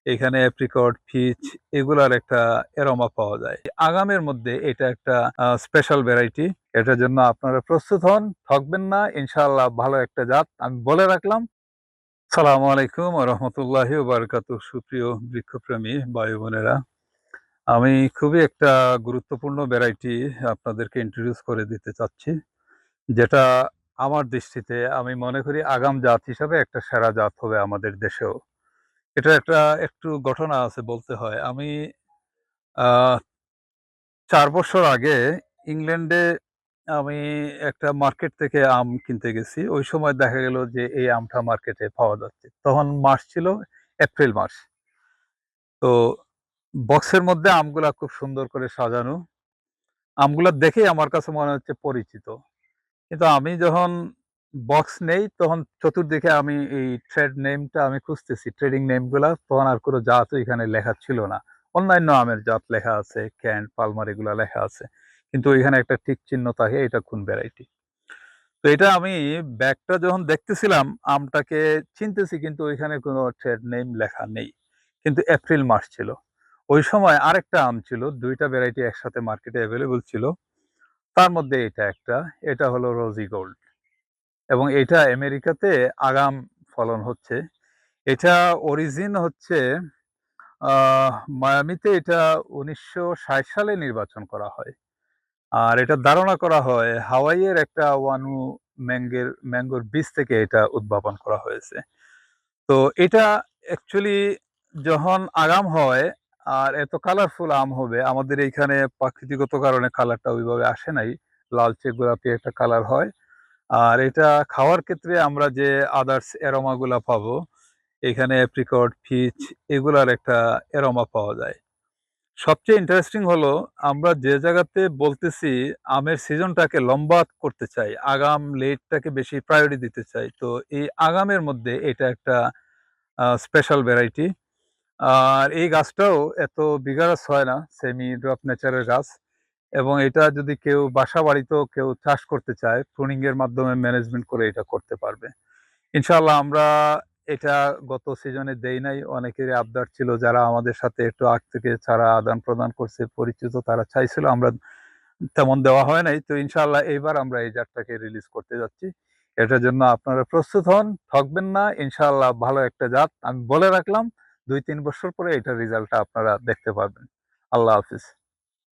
এখানে অ্যাপ্রিকট, ফিচ এগুলার একটা অ্যারোমা পাওয়া যায়। আগামের মধ্যে এটা একটা স্পেশাল ভ্যারাইটি। এটার জন্য আপনারা প্রস্তুত হন, ঠকবেন না। ইনশাআল্লাহ ভালো একটা জাত আমি বলে রাখলাম। সালামু আলাইকুম ওয়া রাহমাতুল্লাহি ওয়া বারাকাতুহু। সুপ্রিয় বৃক্ষপ্রেমী ভাই বোনেরা, আমি খুবই একটা গুরুত্বপূর্ণ ভ্যারাইটি আপনাদেরকে ইন্ট্রোডিউস করে দিতে চাচ্ছি। যেটা আমার দৃষ্টিতে আমি মনে করি আগাম জাত হিসাবে একটা সেরা জাত হবে আমাদের দেশেও। এটার একটা একটু ঘটনা আছে বলতে হয়। আমি আ ৪ বছর আগে ইংল্যান্ডে আমি একটা মার্কেট থেকে আম কিনতে গেছি। ওই সময় দেখা গেল যে এই আমটা মার্কেটে পাওয়া যাচ্ছে। তখন মাস ছিল এপ্রিল মাস। তো বক্সের মধ্যে আমগুলা খুব সুন্দর করে সাজানো। আমগুলা দেখেই আমার কাছে মনে হচ্ছে পরিচিত। কিন্তু আমি যখন বক্স নেই তখন চতুর্দিকে আমি এই ট্রেড নেমটা আমি খুঁজতেছি, ট্রেডিং নেম গুলা। তখন আর কোনো জাতও এখানে লেখা ছিল না। অন্যান্য আমের জাত লেখা আছে, ক্যান্ট, পালমার এগুলা লেখা আছে। কিন্তু ওইখানে একটা টিক চিহ্ন থাকে এটা কোন ভ্যারাইটি। তো এটা আমি ব্যাগটা যখন দেখতেছিলাম আমটাকে চিনতেছি কিন্তু ওইখানে কোনো ট্রেড নেম লেখা নেই। কিন্তু এপ্রিল মাস ছিল। ওই সময় আরেকটা আম ছিল, ২ টা ভ্যারাইটি একসাথে মার্কেটে এভেইলেবল ছিল। তার মধ্যে এটা একটা, এটা হলো রোজি গোল্ড। এবং এটা আমেরিকাতে আগাম ফলন হচ্ছে। এটা অরিজিন হচ্ছে আহ মায়ামিতে। এটা ১৯৬০ সালে নির্বাচন করা হয়। আর এটা ধারণা করা হয় হাওয়াইয়ের একটা ওয়ানু ম্যাঙ্গোর বীজ থেকে এটা উদ্ভাবন করা হয়েছে। তো এটা অ্যাকচুয়ালি যখন আগাম হয় আর এত কালারফুল আম হবে, আমাদের এইখানে প্রাকৃতিগত কারণে কালারটা ওইভাবে আসে নাই। লালচে গোলাপি একটা কালার হয়। আর এটা খাওয়ার ক্ষেত্রে আমরা যে আদার্স অ্যারোমা গুলা পাবো, এখানে অ্যাপ্রিকট, ফিচ এগুলার একটা অ্যারোমা পাওয়া যায়। সবচেয়ে ইন্টারেস্টিং হলো আমরা যে জায়গাতে বলতেছি আমের সিজনটাকে লম্বা করতে চাই, আগাম লেটটাকে বেশি প্রায়োরিটি দিতে চাই। তো এই আগামের মধ্যে এটা একটা স্পেশাল ভ্যারাইটি। আর এই গাছটাও এত বিগারাস হয় না, সেমি ড্রপ নেচারের গাছ। এবং এটা যদি কেউ বাসা বাড়িতেও কেউ চাষ করতে চায়, প্রুনিং এর মাধ্যমে ম্যানেজমেন্ট করে এটা করতে পারবে। ইনশাআল্লাহ আমরা এটা গত সিজনে দেই নাই। অনেকেরই আবদার ছিল যারা আমাদের সাথে একটু আগ থেকে চারা আদান-প্রদান করছে, পরিচিত তারা চাইছিল, আমরা তেমন দেওয়া হয় নাই। তো ইনশাআল্লাহ এইবার আমরা এই জাতটাকে রিলিজ করতে যাচ্ছি। এটার জন্য আপনারা প্রস্তুত হন, ঠকবেন না। ইনশাআল্লাহ ভালো একটা জাত আমি বলে রাখলাম। ২-৩ বছর পরে এটার রেজাল্টটা আপনারা দেখতে পারবেন। আল্লাহ হাফেজ।